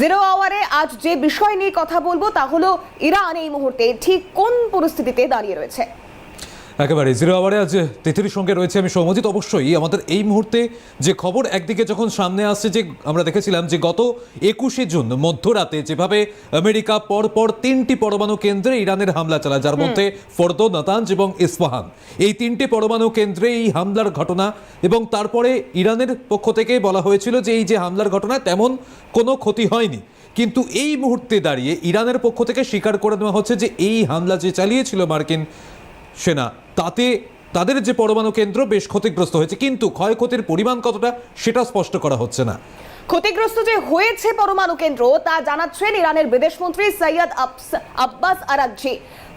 Zero আওয়ারে আজ যে বিষয় নিয়ে কথা বলবো তা হলো ইরান এই মুহূর্তে ঠিক কোন পরিস্থিতিতে দাঁড়িয়ে রয়েছে। একেবারে জিরো আওয়ারে আজ তিথির সঙ্গে রয়েছে আমি সৌমজিৎ। অবশ্যই আমাদের এই মুহূর্তে যে খবর একদিকে যখন সামনে আসছে, যে আমরা দেখেছিলাম যে গত 21শে জুন মধ্যরাতে যেভাবে আমেরিকা পরপর 3টি পরমাণু কেন্দ্রে ইরানের হামলা চালায়, যার মধ্যে ফর্দো, নাতানজ এবং ইস্পাহান, এই 3টে পরমাণু কেন্দ্রে এই হামলার ঘটনা, এবং তারপরে ইরানের পক্ষ থেকে বলা হয়েছিল যে এই যে হামলার ঘটনা তেমন কোনো ক্ষতি হয়নি। কিন্তু এই মুহূর্তে দাঁড়িয়ে ইরানের পক্ষ থেকে স্বীকার করে নেওয়া হচ্ছে যে এই হামলা যে চালিয়েছিল মার্কিন সেনা, তাতে তাদের যে পরমাণু কেন্দ্র বেশ ক্ষতিগ্রস্ত হয়েছে, কিন্তু ক্ষয়ক্ষতির পরিমাণ কতটা সেটা স্পষ্ট করা হচ্ছে না। ক্ষতিগ্রস্ত যে হয়েছে পরমাণু কেন্দ্র তা জানাচ্ছেন ইরানের বিদেশমন্ত্রী সৈয়দ আব্বাস আরাগচি।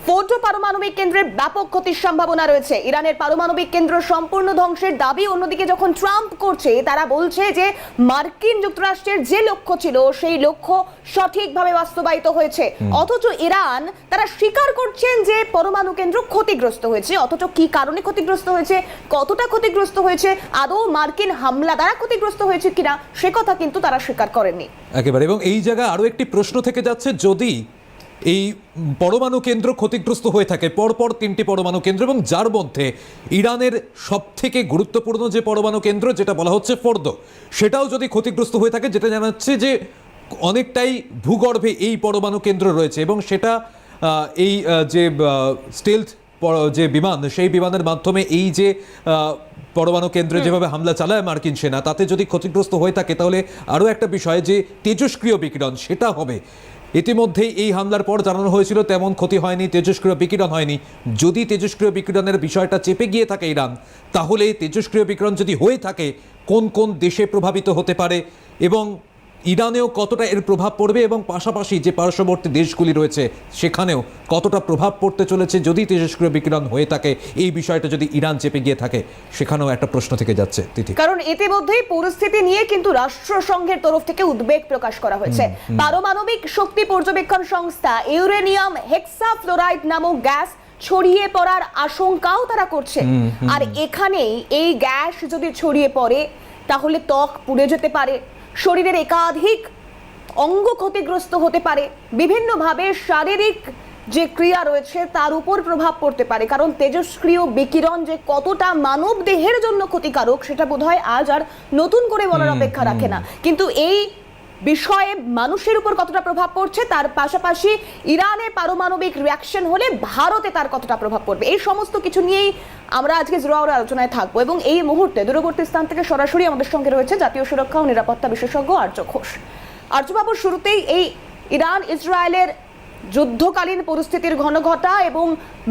ফোর্ডো পারমাণবিক কেন্দ্রের ব্যাপক ক্ষতির সম্ভাবনা রয়েছে। ইরানের পারমাণবিক কেন্দ্র সম্পূর্ণ ধ্বংসের দাবি অন্যদিকে যখন ট্রাম্প করছে, তারা বলছে যে মার্কিন যুক্তরাষ্ট্রের যে লক্ষ্য ছিল সেই লক্ষ্য সঠিকভাবে বাস্তবায়িত হয়েছে। অথচ ইরান তারা স্বীকার করছেন যে পরমাণু কেন্দ্র ক্ষতিগ্রস্ত হয়েছে। অথচ কি কারণে ক্ষতিগ্রস্ত হয়েছে, কতটা ক্ষতিগ্রস্ত হয়েছে, আদৌ মার্কিন হামলা দ্বারা ক্ষতিগ্রস্ত হয়েছে কিনা সে কথা কিন্তু তারা স্বীকার করেননি একেবারে। এবং এই জায়গায় আরো একটি প্রশ্ন থেকে যাচ্ছে, যদি এই পরমাণু কেন্দ্র ক্ষতিগ্রস্ত হয়ে থাকে, পরপর 3টি পরমাণু কেন্দ্র, এবং যার মধ্যে ইরানের সব থেকে গুরুত্বপূর্ণ যে পরমাণু কেন্দ্র যেটা বলা হচ্ছে ফর্দো, সেটাও যদি ক্ষতিগ্রস্ত হয়ে থাকে, যেটা জানাচ্ছে যে অনেকটাই ভূগর্ভে এই পরমাণু কেন্দ্র রয়েছে, এবং সেটা এই যে স্টেলথ যে বিমান, সেই বিমানের মাধ্যমে এই যে পরমাণু কেন্দ্রে যেভাবে হামলা চালায় মার্কিন সেনা, তাতে যদি ক্ষতিগ্রস্ত হয়ে থাকে তাহলে আরও একটা বিষয় যে তেজস্ক্রিয় বিকিরণ সেটা হবে। ইতিমধ্যেই এই হামলার পর জানানো হয়েছিল তেমন ক্ষতি হয়নি, তেজস্ক্রিয় বিকিরণ হয়নি। যদি তেজস্ক্রিয় বিকিরণের বিষয়টা চেপে গিয়ে থাকে ইরান, তাহলে তেজস্ক্রিয় বিকিরণ যদি হয়ে থাকে কোন কোন দেশে প্রভাবিত হতে পারে, এবং ইরানেও কতটা এর প্রভাব পড়বে, এবং পাশাপাশি যে পার্শ্ববর্তী দেশগুলি রয়েছে সেখানেও কতটা প্রভাব পড়তে চলেছে যদি তেজস্ক্রিয় বিকিরণ হয়ে থাকে, এই বিষয়টা যদি ইরান চেপে গিয়ে থাকে, সেখানেও একটা প্রশ্ন থেকে যাচ্ছে তিথি। কারণ ইতিমধ্যেই পরিস্থিতি নিয়ে কিন্তু রাষ্ট্রসংঘের তরফ থেকে উদ্বেগ প্রকাশ করা হয়েছে। পারমাণবিক শক্তি পর্যবেক্ষণ সংস্থা ইউরেনিয়াম হেক্সাফ্লোরাইড নামক গ্যাস ছড়িয়ে পড়ার আশঙ্কাও তারা করছে। আর এখানেই এই গ্যাস যদি ছড়িয়ে পড়ে তাহলে ত্বক পুড়ে যেতে পারে, শরীরের একাধিক অঙ্গ ক্ষতিগ্রস্ত হতে পারে, বিভিন্নভাবে শারীরিক যে ক্রিয়া রয়েছে তার উপর প্রভাব পড়তে পারে। কারণ তেজস্ক্রিয় বিকিরণ যে কতটা মানব দেহের জন্য ক্ষতিকারক সেটা বোধহয় আজ আর নতুন করে বলার অপেক্ষা রাখে না। কিন্তু এই বিষয়ে মানুষের উপর কতটা প্রভাব পড়ছে, তার পাশাপাশি ইরানে পারমাণবিক রিয়াকশন হলে ভারতে তার কতটা প্রভাব পড়বে, এই সমস্ত কিছু নিয়েই আমরা আজকে জিরো আওয়ার আলোচনায় থাকবো। এবং এই মুহূর্তে দূরবর্তী স্থান থেকে সরাসরি আমাদের সঙ্গে রয়েছে জাতীয় সুরক্ষা ও নিরাপত্তা বিশেষজ্ঞ আর্য ঘোষ। আর্যবাবু, শুরুতেই এই ইরান ইসরায়েলের যুদ্ধকালীন পরিস্থিতির ঘনঘটা এবং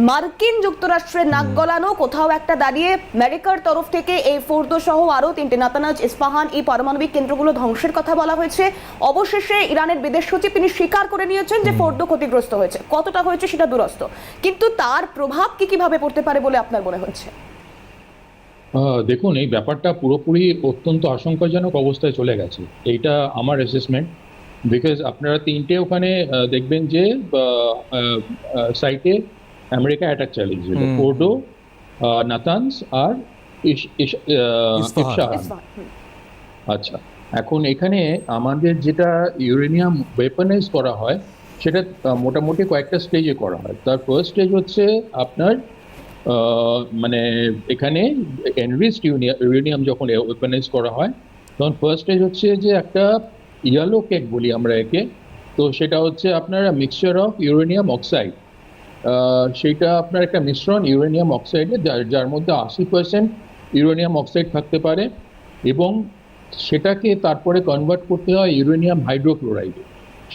মার্কিন যুক্তরাষ্ট্রের নাক গলানো, কোথাও একটা দাঁড়িয়ে আমেরিকার তরফ থেকে এই ফোর্দো সহ আরো 3টে নাতানাজ, ইস্পাহান এই পারমাণবিক কেন্দ্রগুলো ধ্বংসের কথা বলা হয়েছে। অবশেষে ইরানের বিদেশ সচিব তিনি স্বীকার করে নিয়েছেন যে ফোর্দো ক্ষতিগ্রস্ত হয়েছে, কতটা হয়েছে সেটা দূরস্থ, কিন্তু তার প্রভাব কিভাবে পড়তে পারে বলে আপনার মনে হচ্ছে? দেখুন, এই ব্যাপারটা পুরোপুরি অত্যন্ত আশঙ্কাজনক অবস্থায় চলে গেছে, এইটা আমার অ্যাসেসমেন্ট। বিকজ আপনারা 3টে ওখানে দেখবেন যে সাইটে আমেরিকা অ্যাটাক চালিয়েছিল, ফোর্ডো, নাতানজ আর ইস্পাহান। আচ্ছা, এখন এখানে আমাদের যেটা ইউরেনিয়াম ওয়েপনাইজ করা হয় সেটা মোটামুটি কয়েকটা স্টেজে করা হয়। তার ফার্স্ট স্টেজ হচ্ছে আপনার মানে এখানে এনরিচড ইউরেনিয়াম যখন ওয়েপনাইজ করা হয়, তখন ফার্স্ট স্টেজ হচ্ছে যে একটা ইয়েলো কেক বলি আমরা একে, তো সেটা হচ্ছে আপনার মিক্সচার অফ ইউরেনিয়াম অক্সাইড। সেইটা আপনার একটা মিশ্রণ ইউরেনিয়াম অক্সাইডের, যার মধ্যে 80% ইউরেনিয়াম অক্সাইড থাকতে পারে, এবং সেটাকে তারপরে কনভার্ট করতে হয় ইউরেনিয়াম হাইড্রোক্লোরাইডে।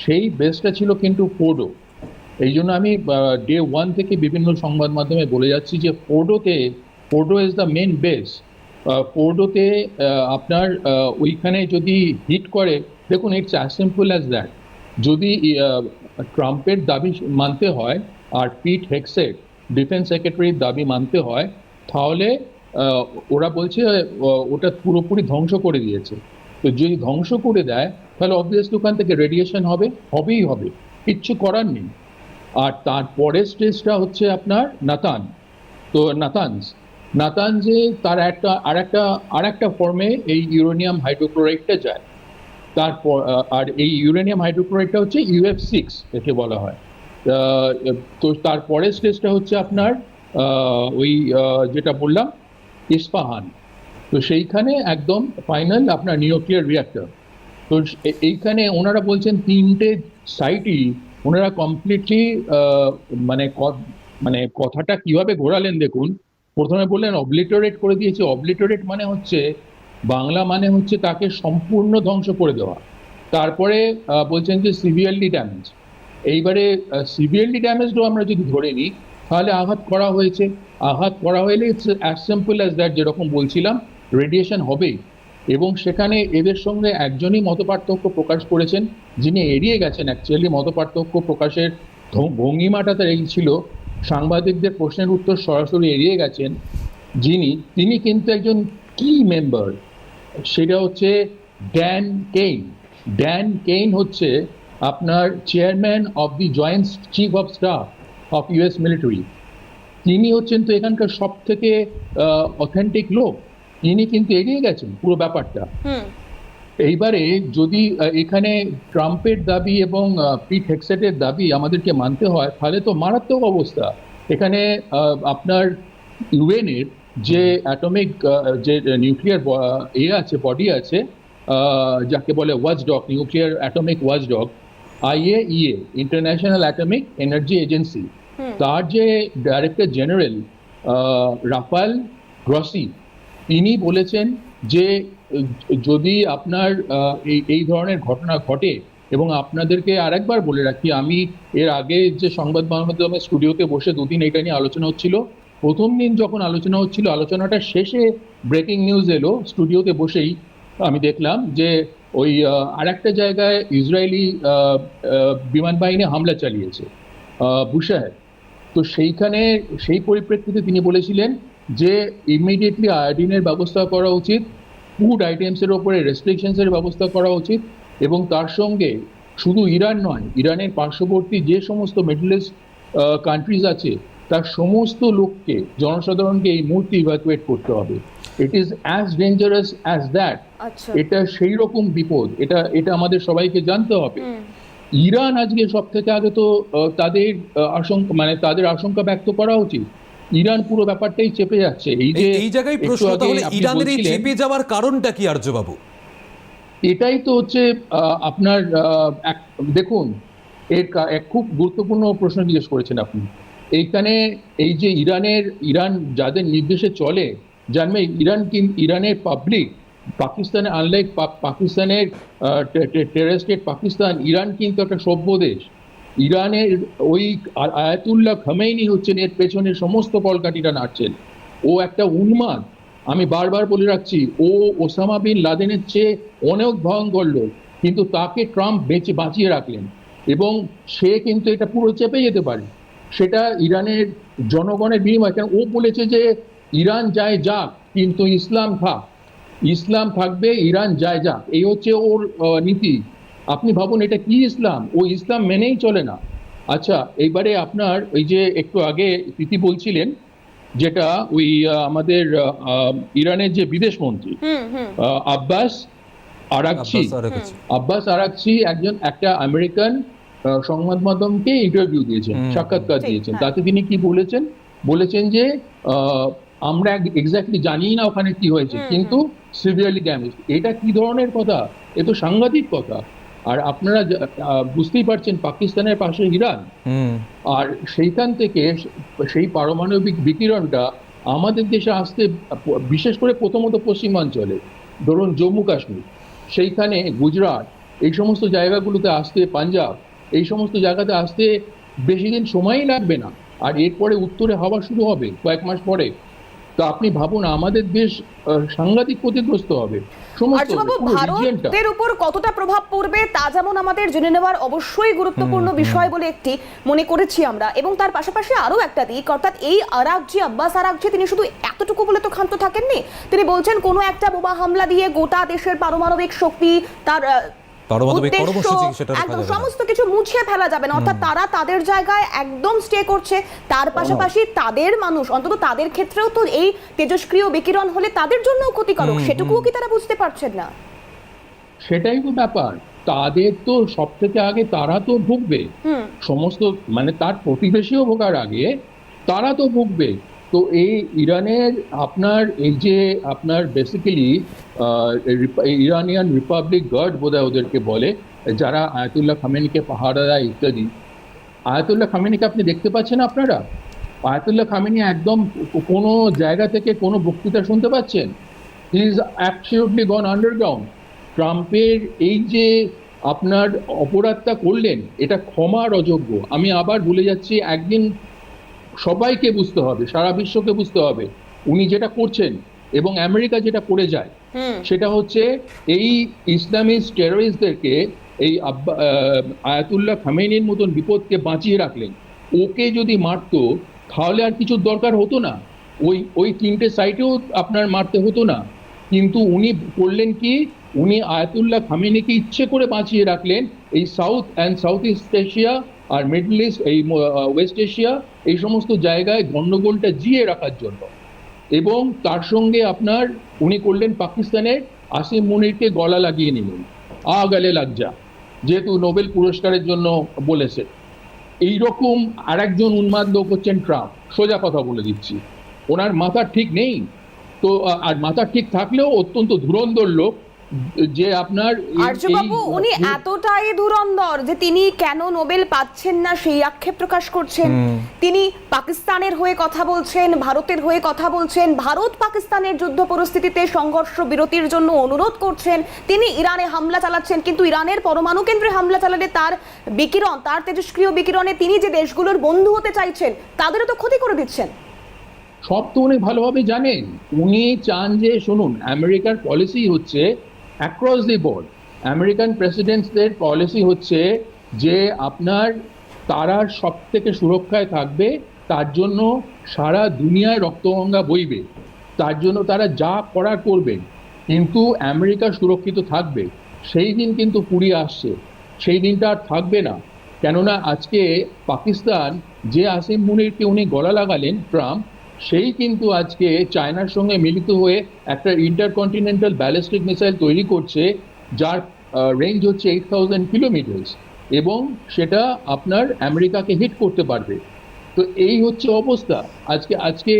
সেই বেসটা ছিল কিন্তু ফোর্ডো। এই জন্য আমি ডে 1 থেকে বিভিন্ন সংবাদ মাধ্যমে বলে যাচ্ছি যে Fordow is the main base. ফোর্ডোতে আপনার ওইখানে যদি হিট করে, দেখুন it's as simple as that. যদি ট্রাম্পের দাবি মানতে হয় আর পিট হেগসেট ডিফেন্স সেক্রেটারির দাবি মানতে হয়, তাহলে ওরা বলছে ওটা পুরোপুরি ধ্বংস করে দিয়েছে। তো যদি ধ্বংস করে দেয় তাহলে অবভিয়াসলি ওখান থেকে রেডিয়েশন হবেই হবে, কিচ্ছু করার নেই। আর তারপরের স্টেজটা হচ্ছে আপনার নাতানজে তার আর একটা ফর্মে এই ইউরেনিয়াম হাইড্রোক্লোরাইডটা যায়। তারপর আর এই ইউরেনিয়াম হাইড্রোক্লোরাইডটা হচ্ছে UF6 একে বলা হয়। তো তারপরের স্টেজটা হচ্ছে আপনার ওই যেটা বললাম ইস্পাহান। তো সেইখানে একদম ফাইনাল আপনার নিউক্লিয়ার রিঅ্যাক্টর। তো এইখানে ওনারা বলছেন তিনটে সাইটই ওনারা কমপ্লিটলি মানে কথাটা কিভাবে ঘোরালেন দেখুন। প্রথমে বললেন অবলিটারেট করে দিয়েছে। অবলিটারেট মানে হচ্ছে বাংলা মানে হচ্ছে তাকে সম্পূর্ণ ধ্বংস করে দেওয়া। তারপরে বলছেন যে সিভিয়ারলি ড্যামেজ। এইবারে সিভিয়ারলি ড্যামেজও আমরা যদি ধরে নিই তাহলে আঘাত করা হয়েছে। আঘাত করা হলে it's as simple as that, যেরকম বলছিলাম রেডিয়েশন হবেই। এবং সেখানে এদের সঙ্গে একজনই মতপার্থক্য প্রকাশ করেছেন, যিনি এড়িয়ে গেছেন অ্যাকচুয়ালি মতপার্থক্য প্রকাশের ভঙ্গিমাটা তার এই ছিল, সাংবাদিকদের প্রশ্নের উত্তর সরাসরি এড়িয়ে গেছেন তিনি কিন্তু একজন কি মেম্বার, সেটা হচ্ছে ড্যান কেইন। ড্যান কেইন হচ্ছে আপনার chairman of the joint chief of staff of US military. তিনি হচ্ছেন তো এখানকার সব থেকে অথেন্টিক লোক। তিনি কিন্তু এগিয়ে গেছেন পুরো ব্যাপারটা। এইবারে যদি এখানে ট্রাম্পের দাবি এবং পিট হেগসেটের দাবি আমাদেরকে মানতে হয়, তাহলে তো মারাত্মক অবস্থা। এখানে আপনার ইউএনের যে অ্যাটমিক যে নিউক্লিয়ার আছে, বডি আছে, যাকে বলে watchdog, nuclear atomic watchdog, IAEA, international atomic energy agency, তার যে ডাইরেক্টর জেনারেল রাফাল গ্রসি, তিনি বলেছেন যে যদি আপনার এই ধরনের ঘটনা ঘটে, এবং আপনাদেরকে আরেকবার বলে রাখি, আমি এর আগে যে সংবাদ মাধ্যমে স্টুডিওতে বসে দুদিন এটা নিয়ে আলোচনা হচ্ছিল, প্রথম দিন যখন আলোচনা হচ্ছিল, আলোচনাটা শেষে ব্রেকিং নিউজ এলো স্টুডিওতে বসেই, আমি দেখলাম যে ওই আরেকটা জায়গায় ইসরায়েলি বিমান বাহিনী হামলা চালিয়েছে, বুশাহের। তো সেইখানে সেই পরিপ্রেক্ষিতে তিনি বলেছিলেন যে ইমিডিয়েটলি আয়োডিনের ব্যবস্থা করা উচিত, ফুড আইটেমসের ওপরে রেস্ট্রিকশনসের ব্যবস্থা করা উচিত, এবং তার সঙ্গে শুধু ইরান নয়, ইরানের পার্শ্ববর্তী যে সমস্ত মিডল ইস্ট কান্ট্রিজ আছে তার সমস্ত লোককে, জনসাধারণকে এই মুহূর্তে ইভ্যাকুয়েট করতে হবে। It is as dangerous as that. এটা সেই রকম বিপদ, এটা আমাদের সবাইকে জানতে হবে। ইরান আজকে সব থেকে আগে তো তাদের আশঙ্কা ব্যক্ত করা উচিত। ইরান পুরো ব্যাপারটাই চেপে যাচ্ছে। এই জায়গায় প্রশ্ন, তাহলে ইরানের এই চেপে যাওয়ার কারণটা কি আর্যবাবু? এটাই তো হচ্ছে আপনার দেখুন, এক খুব গুরুত্বপূর্ণ প্রশ্ন জিজ্ঞেস করেছেন আপনি। এইখানে এই যে ইরান যাদের নির্দেশে চলে, জানবে ইরানের পাবলিক, পাকিস্তানে আনলাইক পাকিস্তানের টেরর স্টেট পাকিস্তান, ইরান কিন্তু একটা সভ্য দেশ। ইরানের ওই আয়াতুল্লাহ খামেইনি হচ্ছেন এর পেছনে সমস্ত কলকাঠিটা নাড়ছেন। ও একটা উন্মাদ। আমি বারবার বলে রাখছি, ও ওসামা বিন লাদেনের চেয়ে অনেক ভয়ঙ্কর লোক, কিন্তু তাকে ট্রাম্প বাঁচিয়ে রাখলেন, এবং সে কিন্তু এটা পুরো চেপে যেতে পারে। সেটা ইরানের জনগণের বিনিময়। কেন ও বলেছে যে ইরান যায় যাক, কিন্তু ইসলাম থাকবে, ইরান যায় যাক, এই হচ্ছে ওর নীতি। আপনি ভাবুন এটা কি ইসলাম? ও ইসলাম মেনেই চলে না। আচ্ছা, এইবারে আপনার ওই যে একটু আগে প্রীতি বলছিলেন, যেটা ওই আমাদের ইরানের যে বিদেশ মন্ত্রী আব্বাস আরাকচি একটা আমেরিকান সংবাদ মাধ্যমকে ইন্টারভিউ দিয়েছেন, সাক্ষাৎকার দিয়েছেন। তাতে তিনি কি বলেছেন যে আমরা এক্স্যাক্টলি জানি না ওখানে কি হয়েছে, কিন্তু সিভিয়ারলি ড্যামেজ। এটা কি ধরনের কথা? এ তো সাংঘাতিক কথা। আর আপনারা বুঝতেই পারছেন পাকিস্তানের পাশে ইরান, আর সেইখান থেকে সেই পারমাণবিক বিকিরণটা আমাদের দেশে আসতে, বিশেষ করে প্রথমত পশ্চিমাঞ্চলে, ধরুন জম্মু কাশ্মীর, সেইখানে গুজরাট, এই সমস্ত জায়গাগুলোতে আসতে, পাঞ্জাব, এই সমস্ত জায়গাতে আসতে বেশি দিন সময়ই লাগবে না। আর এরপরে উত্তরে হওয়া শুরু হবে কয়েক মাস পরে। তো আপনি ভাবুন আমাদের দেশ সাংঘাতিক ক্ষতিগ্রস্ত হবে। ভারতের উপর কতটা প্রভাব পড়বে তা যেমন আমাদের জেনে নেওয়ার অবশ্যই গুরুত্বপূর্ণ বিষয় বলে একটি মনে করেছি আমরা, এবং তার পাশাপাশি আরো একটা দিক, অর্থাৎ এই আব্বাস আরাকচি তিনি শুধু এতটুকু বলে তো ক্ষান্ত থাকেননি। তিনি বলছেন কোনো একটা বোমা হামলা দিয়ে গোটা দেশের পারমাণবিক শক্তি, তার একদম সমস্ত কিছু মুছে ফেলা যাবে না। অর্থাৎ তারা তাদের জায়গায় একদম স্টে করছে। তার পাশাপাশি তাদের মানুষ, অন্তত তাদের ক্ষেত্রেও তো এই তেজস্ক্রিয় বিকিরণ হলে তাদের জন্যও ক্ষতিকারক, সেটুকুও কি তারা বুঝতে পারছেন না? সেটাই তো ব্যাপার। তাদের তো সব থেকে আগে তারা তো ভুগবে, সমস্ত মানে তার প্রতিবেশীও ভোগার আগে তারা তো ভুগবে। তো এই ইরানের আপনার এই যে আপনার বেসিক্যালি ইরানিয়ান রিপাবলিক গার্ড বোধহয় ওদেরকে বলে, যারা আয়াতুল্লাহ খামেনিকে পাহারা দেয় ইত্যাদি। আয়াতুল্লাহ খামেনিকে আপনি দেখতে পাচ্ছেন আপনারা? আয়াতুল্লাহ খামেনি একদম কোনো জায়গা থেকে কোনো বক্তৃতা শুনতে পাচ্ছেন? He is absolutely gone underground. ট্রাম্পের এই যে আপনার অপরাধটা করলেন, এটা ক্ষমার অযোগ্য। আমি আবার বলে যাচ্ছি, একদিন সবাইকে বুঝতে হবে, সারা বিশ্বকে বুঝতে হবে উনি যেটা করছেন এবং আমেরিকা যেটা করে যায়, সেটা হচ্ছে এই ইসলামিস্ট টেররিস্টদেরকে এই আয়াতুল্লাহ খামেনির মতন বিপদকে বাঁচিয়ে রাখলেন। ওকে যদি মারতো তাহলে আর কিছুর দরকার হতো না, ওই তিনটে সাইটেও আপনার মারতে হতো না। কিন্তু উনি করলেন কি, উনি আয়াতুল্লাহ খামেনিকে ইচ্ছে করে বাঁচিয়ে রাখলেন এই South and South East Asia আর মিডল ইস্ট, এই ওয়েস্ট এশিয়া, এই সমস্ত জায়গায় গন্ডগোলটা জিয়ে রাখার জন্য। এবং তার সঙ্গে আপনার উনি করলেন পাকিস্তানের আসিম মুনিরকে গলা লাগিয়ে নিলেন, গালে লাগ যা, যেহেতু নোবেল পুরস্কারের জন্য বলেছে। এইরকম আরেকজন উন্মাদ লোক হচ্ছেন ট্রাম্প। সোজা কথা বলে দিচ্ছি, ওনার মাথা ঠিক নেই তো, আর মাথা ঠিক থাকলেও অত্যন্ত ধুরন্ধর লোক। যে আপনার আর্যবাবু, উনি এতটাই ধুরন্ধর যে তিনি কেন নোবেল পাচ্ছেন না সেই আক্ষেপ প্রকাশ করছেন। তিনি পাকিস্তানের হয়ে কথা বলছেন, ভারতের হয়ে কথা বলছেন, ভারত পাকিস্তানের যুদ্ধ পরিস্থিতিতে সংঘর্ষ বিরতির জন্য অনুরোধ করছেন। তিনি ইরানে হামলা চালাচ্ছেন, কিন্তু ইরানের পরমাণু কেন্দ্রে হামলা চালালে তার বিকিরণ, তার তেজস্ক্রিয় বিকিরণে তিনি যে দেশগুলোর বন্ধু হতে চাইছেন তাদেরও তো ক্ষতি করে দিচ্ছেন। সব তো উনি ভালোভাবে জানেন। উনি চান যে, শুনুন, আমেরিকার পলিসি হচ্ছে অ্যাক্রস দি বোর্ড। আমেরিকান প্রেসিডেন্টসদের পলিসি হচ্ছে যে আপনার তারা সব থেকে সুরক্ষায় থাকবে, তার জন্য সারা দুনিয়ায় রক্তগঙ্গা বইবে, তার জন্য তারা যা করার করবেন, কিন্তু আমেরিকা সুরক্ষিত থাকবে। সেই দিন কিন্তু ফুরিয়ে আসছে, সেই দিনটা আর থাকবে না। কেননা আজকে পাকিস্তান যে আসিম মুনিরকে উনি গলা লাগালেন ট্রাম্প, সেই কিন্তু আজকে চায়নার সঙ্গে মিলিত হয়ে একটা ইন্টারকন্টিনেন্টাল ব্যালিস্টিক মিসাইল তৈরি করছে, যার রেঞ্জ হচ্ছে 8000 কিলোমিটার, এবং সেটা আপনার আমেরিকাকে হিট করতে পারবে। তো এই হচ্ছে অবস্থা আজকে।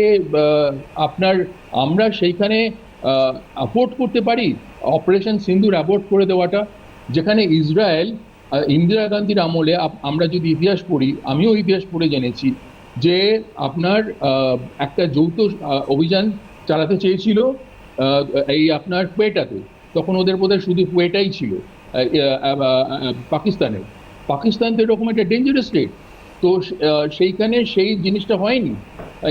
আপনার আমরা সেইখানে অ্যাফোর্ড করতে পারি অপারেশন সিন্দুর অ্যাবর্ট করে দেওয়াটা, যেখানে ইসরায়েল ইন্দিরা গান্ধীর আমলে, আমরা যদি ইতিহাস পড়ি, আমিও ইতিহাস পড়ে জেনেছি যে আপনার একটা যৌথ অভিযান চালাতে চেয়েছিল এই আপনার কুয়েটাতে। তখন ওদের বোধহয় শুধু কুয়েটাই ছিল পাকিস্তান তো এরকম একটা ডেঞ্জারাস স্টেট। তো সেইখানে সেই জিনিসটা হয়নি।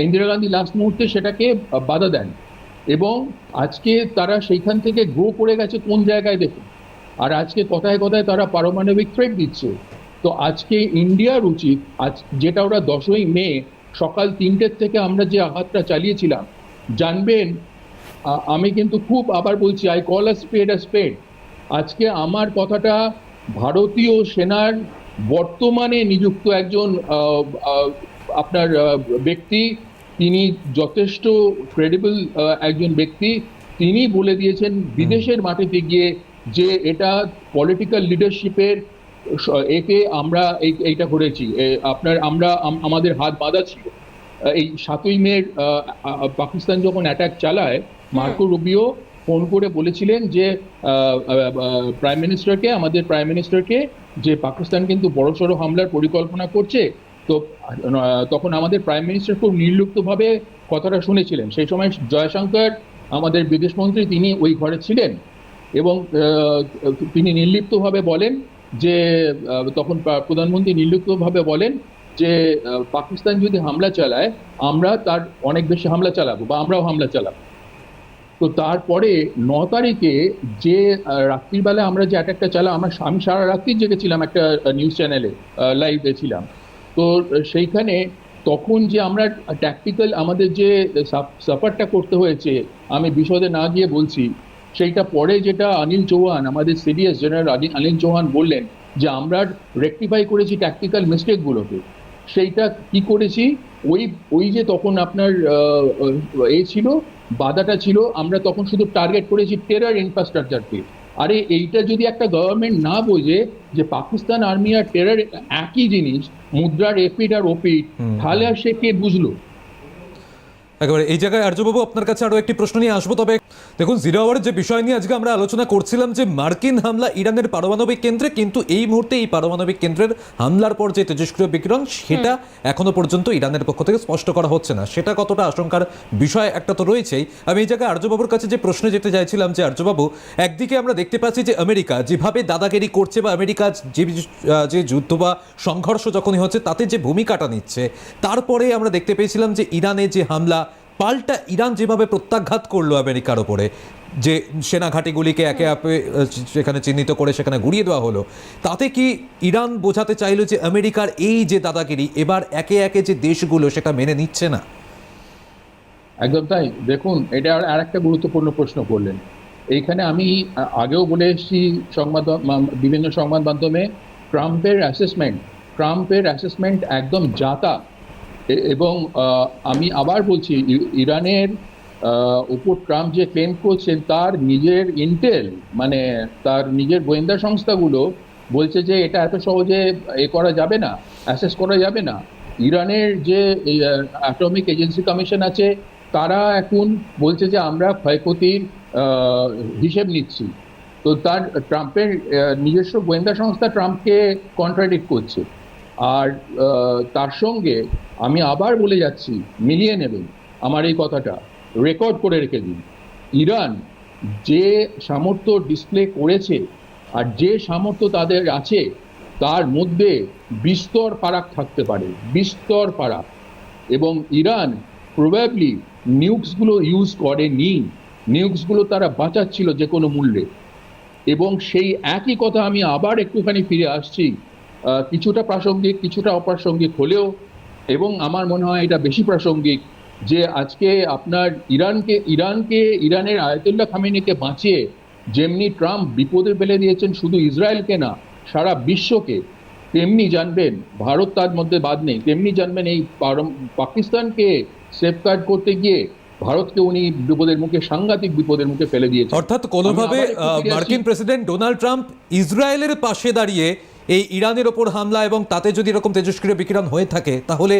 ইন্দিরা গান্ধী লাস্ট মুহূর্তে সেটাকে বাধা দেন, এবং আজকে তারা সেইখান থেকে গ্রো করে গেছে কোন জায়গায় দেখুন। আর আজকে কথায় কথায় তারা পারমাণবিক থ্রেট দিচ্ছে। তো আজকে ইন্ডিয়ার উচিত, যেটা ওরা 10ই মে সকাল 3টের থেকে আমরা যে আঘাতটা চালিয়েছিলাম, জানবেন আমি কিন্তু খুব আবার বলছি, আই কল আ স্পেড। আজকে আমার কথাটা ভারতীয় সেনার বর্তমানে নিযুক্ত একজন আপনার ব্যক্তি, তিনি যথেষ্ট ক্রেডিবল একজন ব্যক্তি, তিনি বলে দিয়েছেন বিদেশের মাটিতে গিয়ে যে এটা পলিটিক্যাল লিডারশিপের একে আমরা এইটা করেছি, আপনার আমাদের হাত বাঁধা ছিল। এই 7ই মে পাকিস্তান যখন অ্যাটাক চালায়, মার্কো রুবিও ফোন করে বলেছিলেন যে আমাদের প্রাইম মিনিস্টারকে, যে পাকিস্তান কিন্তু বড়সড় হামলার পরিকল্পনা করছে। তো তখন আমাদের প্রাইম মিনিস্টার খুব নির্লিপ্তভাবে কথাটা শুনেছিলেন। সেই সময় জয়শঙ্কর, আমাদের বিদেশমন্ত্রী, তিনি ওই ঘরে ছিলেন, এবং তিনি নির্লিপ্তভাবে বলেন যে, তখন প্রধানমন্ত্রী নির্লিপ্তভাবে বলেন যে পাকিস্তান যদি হামলা চালায়, আমরা তার অনেক বেশি হামলা চালাবো, বা আমরাও হামলা চালাবো। তো তারপরে 9 তারিখে যে রাত্রিবেলা আমরা যে অ্যাটাকটা চালাম, আমি সারা রাত্রি জেগেছিলাম, একটা নিউজ চ্যানেলে লাইভে ছিলাম। তো সেইখানে তখন যে আমরা ট্যাকটিক্যাল আমাদের যে সাফারটা করতে হয়েছে, আমি বিশদে না গিয়ে বলছি, সেইটা পরে যেটা অনিল চৌহান, আমাদের সিডিএস জেনারেল অনিল চৌহান বললেন যে আমরা রেকটিফাই করেছি ট্যাকটিক্যাল মিস্টেকগুলোকে। সেইটা কি করেছি, ওই যে তখন আপনার ছিল, বাধাটা ছিল, আমরা তখন শুধু টার্গেট করেছি টেরার ইনফ্রাস্ট্রাকচারকে, আরে এইটা যদি একটা গভর্নমেন্ট না বোঝে যে পাকিস্তান আর্মি আর টেরর একই জিনিস, মুদ্রার এপিট আর ওপিট, তাহলে আর সে কে বুঝলো? একেবারে এই জায়গায় আর্যবাবু আপনার কাছে আরো একটি প্রশ্ন নিয়ে আসবো। তবে দেখুন, জিরো আওয়ারের যে বিষয় নিয়ে আজকে আমরা আলোচনা করছিলাম যে মার্কিন হামলা ইরানের পারমাণবিক কেন্দ্রে, কিন্তু এই মুহূর্তে এই পারমাণবিক কেন্দ্রের হামলার পর যে তেজস্ক্রিয় বিকিরণ সেটা এখনো পর্যন্ত ইরানের পক্ষ থেকে স্পষ্ট করা হচ্ছে না। সেটা কতটা আশঙ্কার বিষয় একটা তো রয়েছেই। আমি এই জায়গায় আর্যবাবুর কাছে যে প্রশ্নে যেতে চাইছিলাম যে আর্যবাবু, একদিকে আমরা দেখতে পাচ্ছি যে আমেরিকা যেভাবে দাদাগিরি করছে বা আমেরিকা যে যুদ্ধ বা সংঘর্ষ যখনই হচ্ছে তাতে যে ভূমিকাটা নিচ্ছে, তারপরে আমরা দেখতে পেয়েছিলাম যে ইরানে যে হামলা, পাল্টা ইরান যেভাবে প্রত্যাঘাত করলো আমেরিকার ওপরে, যে সেনা ঘাঁটিগুলিকে একে একে সেখানে চিহ্নিত করে সেখানে গুড়িয়ে দেওয়া হলো, তাতে কি ইরান বোঝাতে চাইলো যে আমেরিকার এই যে দাদাগিরি এবার একে একে যে দেশগুলো সেটা মেনে নিচ্ছে না? একদম তাই। দেখুন, এটা আর একটা গুরুত্বপূর্ণ প্রশ্ন করলেন। এইখানে আমি আগেও বলে এসেছি বিভিন্ন সংবাদ মাধ্যমে, ট্রাম্পের অ্যাসেসমেন্ট একদম জাতা। এবং আমি আবার বলছি, ইরানের উপর ট্রাম্প যে ক্লেম করছেন, তার নিজের ইন্টেল, মানে তার নিজের গোয়েন্দা সংস্থাগুলো বলছে যে এটা এত সহজে করা যাবে না, অ্যাসেস করা যাবে না। ইরানের যে অ্যাটমিক এজেন্সি কমিশন আছে, তারা এখন বলছে যে আমরা ক্ষয়ক্ষতির হিসেব নিচ্ছি। তো ট্রাম্পের নিজস্ব গোয়েন্দা সংস্থা ট্রাম্পকে কন্ট্রাডিক্ট করছে। আর তার সঙ্গে আমি আবার বলে যাচ্ছি, মিলিয়ে নেবেন আমার এই কথাটা, রেকর্ড করে রেখে দিন, ইরান যে সামর্থ্য ডিসপ্লে করেছে আর যে সামর্থ্য তাদের আছে, তার মধ্যে বিস্তর ফারাক থাকতে পারে, বিস্তর ফারাক। এবং ইরান প্রবাবলি নিউক্সগুলো ইউজ করেনি, নিউক্সগুলো তারা বাঁচাচ্ছিল যে কোনো মূল্যে। এবং সেই একই কথা আমি আবার একটুখানি ফিরে আসছি, কিছুটা প্রাসঙ্গিক কিছুটা অপ্রাসঙ্গিক হলেও, এবং আমার মনে হয় এটা বেশি প্রাসঙ্গিক, যে আজকে আপনার ইরানের আয়াতুল্লাহ খামেনিকে বাঁচিয়ে যেমনি ট্রাম্প বিপদে ফেলে দিয়েছেন শুধু ইসরায়েলকে না, সারা বিশ্বকে, তেমনি জানবেন, ভারত তার মধ্যে বাদ নেই, তেমনি জানবেন এই পাকিস্তানকে সেফগার্ড করতে গিয়ে ভারতকে উনি সাংঘাতিক বিপদের মুখে ফেলে দিয়েছেন। অর্থাৎ কোনোভাবে মার্কিন প্রেসিডেন্ট ডোনাল্ড ট্রাম্প ইসরায়েলের পাশে দাঁড়িয়ে এই ইরানের ওপর হামলা এবং তাতে যদি এরকম তেজস্ক্রিয় বিকিরণ হয়ে থাকে, তাহলে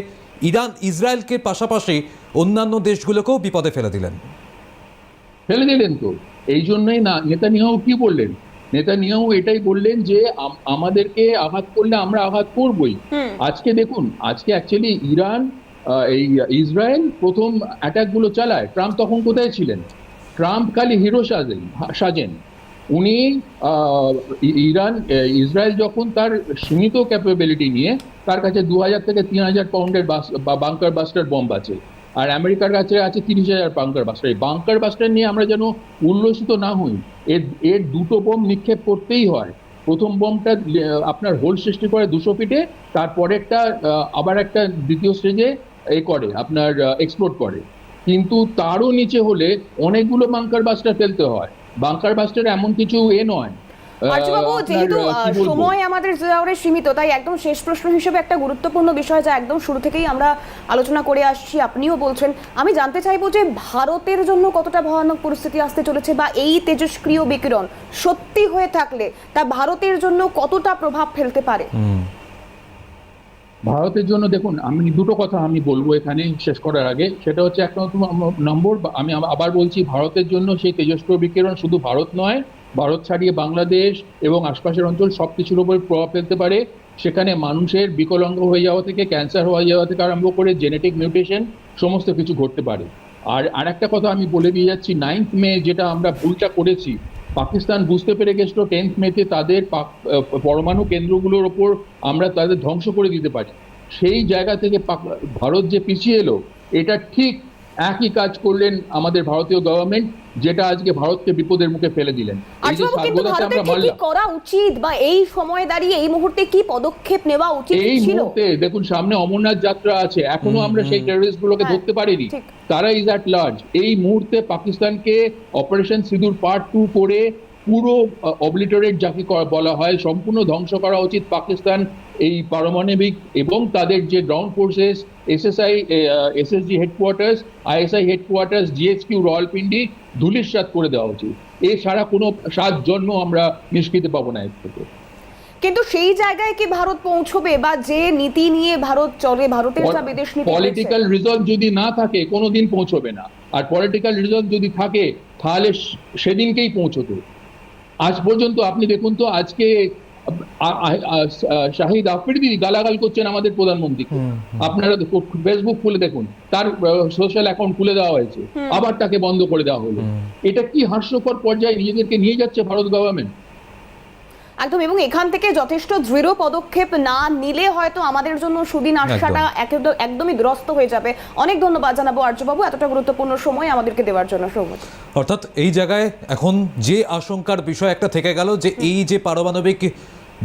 ইরান ইসরায়েলকে পাশাপাশি অন্যান্য দেশগুলোকেও বিপদে ফেলে দিলেন তো। এই জন্যই না, নেতানিয়াহু কি বললেন? নেতানিয়াহু এটাই বললেন যে আমাদেরকে আঘাত করলে আমরা আঘাত করবই। আজকে দেখুন, আজকে অ্যাকচুয়ালি ইসরায়েল প্রথম অ্যাটাকগুলো চালায়, ট্রাম্প তখন কোথায় ছিলেন? ট্রাম্প খালি হিরো সাজেন। উনি ইসরায়েল যখন তার সীমিত ক্যাপাবিলিটি নিয়ে, তার কাছে 2000 থেকে 3000 পাউন্ডের বাংকার বাস্টার বম্ব আছে, আর আমেরিকার কাছে আছে 30,000 বাংকার বাস্টার। এই বাংকার বাস্টার নিয়ে আমরা যেন উল্লসিত না হই। এর দুটো বোম নিক্ষেপ করতেই হয়। প্রথম বোমটা আপনার হোল সৃষ্টি করে 200 ফিটে, তারপরেরটা আবার একটা দ্বিতীয় স্টেজে করে আপনার এক্সপ্লোড করে। কিন্তু তারও নিচে হলে অনেকগুলো বাংকার বাস্টার ফেলতে হয়। বাংকার বাস্টার এমন কিছু নয়। আর্যবাবু, যেহেতু সময় আমাদের সীমিত, তাই একদম শেষ প্রশ্ন হিসেবে একটা গুরুত্বপূর্ণ বিষয় যা একদম শুরু থেকেই আমরা আলোচনা করে আসছি, আপনিও বলছেন, আমি জানতে চাইবো যে ভারতের জন্য কতটা ভয়ানক পরিস্থিতি আসতে চলেছে, বা এই তেজস্ক্রিয় বিকিরণ সত্যি হয়ে থাকলে তা ভারতের জন্য কতটা প্রভাব ফেলতে পারে? ভারতের জন্য দেখুন, আমি দুটো কথা আমি বলবো এখানে শেষ করার আগে। সেটা হচ্ছে, এক নম্বর, আমি আবার বলছি, ভারতের জন্য সেই তেজস্ক্রিয় বিকিরণ শুধু ভারত নয়, ভারত ছাড়িয়ে বাংলাদেশ এবং আশপাশের অঞ্চল সবকিছুর উপর প্রভাব ফেলতে পারে। সেখানে মানুষের বিকলাঙ্গ হয়ে যাওয়া থেকে, ক্যান্সার হয়ে যাওয়া থেকে আরম্ভ করে জেনেটিক মিউটেশন সমস্ত কিছু ঘটতে পারে। আর একটা কথা আমি বলে দিয়ে যাচ্ছি, 9th মে যেটা আমরা ভুলটা করেছি, পাকিস্তান বুঝতে পেরে গেছিল 10th মেতে তাদের পরমাণু কেন্দ্রগুলোর ওপর আমরা তাদের ধ্বংস করে দিতে পারি। সেই জায়গা থেকে ভারত যে পিছিয়ে এলো, এটা ঠিক একই কাজ করলেন আমাদের ভারতীয় গভর্নমেন্ট, যেটা আজকে ভারতকে বিপদের মুখে ফেলে দিলেন। করা উচিত, বা এই সময় দাঁড়িয়ে এই মুহূর্তে কি পদক্ষেপ নেওয়া উচিত? এই মুহূর্তে দেখুন, সামনে অমরনাথ যাত্রা আছে, এখনো আমরা সেই টেররিস্ট গুলোকে ধরতে পারিনি, তারা ইজ অ্যাট লার্জ। এই মুহূর্তে পাকিস্তানকে অপারেশন সিঁদুর পার্ট 2 করে পুরো অবলিটারেট যাকে বলা হয়, সম্পূর্ণ ধ্বংস করা উচিত পাকিস্তান এই পারমাণবিক এবং তাদের যে ground forces, SSG headquarters, ISI headquarters, GSQ Rawalpindi ধূলিসাৎ করে দেওয়া উচিত। এছাড়া কোনো 7 জন্ম আমরা নিষ্কৃতি পাবো না এর থেকে। কিন্তু সেই জায়গায় কি ভারত পৌঁছবে, বা যে নীতি নিয়ে ভারত চলে, ভারতের যা বিদেশ নীতি রয়েছে? পলিটিক্যাল রিজলভ যদি না থাকে কোনোদিন পৌঁছবে না, আর পলিটিক্যাল রিজলভ যদি থাকে তাহলে সেদিনকেই পৌঁছতো। আজ পর্যন্ত আপনি দেখুন তো, আজকে শাহিদ আফ্রিদি গালাগাল করছেন আমাদের প্রধানমন্ত্রীকে, আপনারা ফেসবুক খুলে দেখুন, তার সোশ্যাল অ্যাকাউন্ট খুলে দেওয়া হয়েছে, আবার তাকে বন্ধ করে দেওয়া হলো। এটা কি হাস্যকর পর্যায়ে নিজেদেরকে নিয়ে যাচ্ছে ভারত গভর্নমেন্ট। একদম, এবং এখান থেকে যথেষ্ট দৃঢ় পদক্ষেপ না নিলে হয়তো আমাদের জন্য সুদিন আসাটা একদমই দুরস্ত হয়ে যাবে। অনেক ধন্যবাদ জানাবো আর্যবাবু এতটা গুরুত্বপূর্ণ সময় আমাদেরকে দেওয়ার জন্য। সৌগত, অর্থাৎ এই জায়গায় এখন যে আশঙ্কার বিষয় একটা থেকে গেল, যে এই যে পারমাণবিক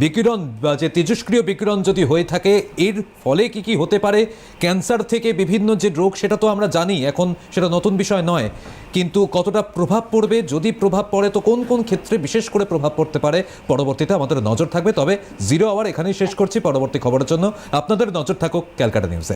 বিকিরণ বা যে তেজস্ক্রিয় বিকিরণ যদি হয়ে থাকে, এর ফলে কি কি হতে পারে, ক্যান্সার থেকে বিভিন্ন যে রোগ সেটা তো আমরা জানি, এখন সেটা নতুন বিষয় নয়, কিন্তু কতটা প্রভাব পড়বে, যদি প্রভাব পড়ে তো কোন কোন ক্ষেত্রে বিশেষ করে প্রভাব পড়তে পারে, পরবর্তীতে আমাদের নজর থাকবে। তবে 0 আওয়ার এখানেই শেষ করছি। পরবর্তী খবরের জন্য আপনাদের নজর থাকুক ক্যালকাটা নিউজে।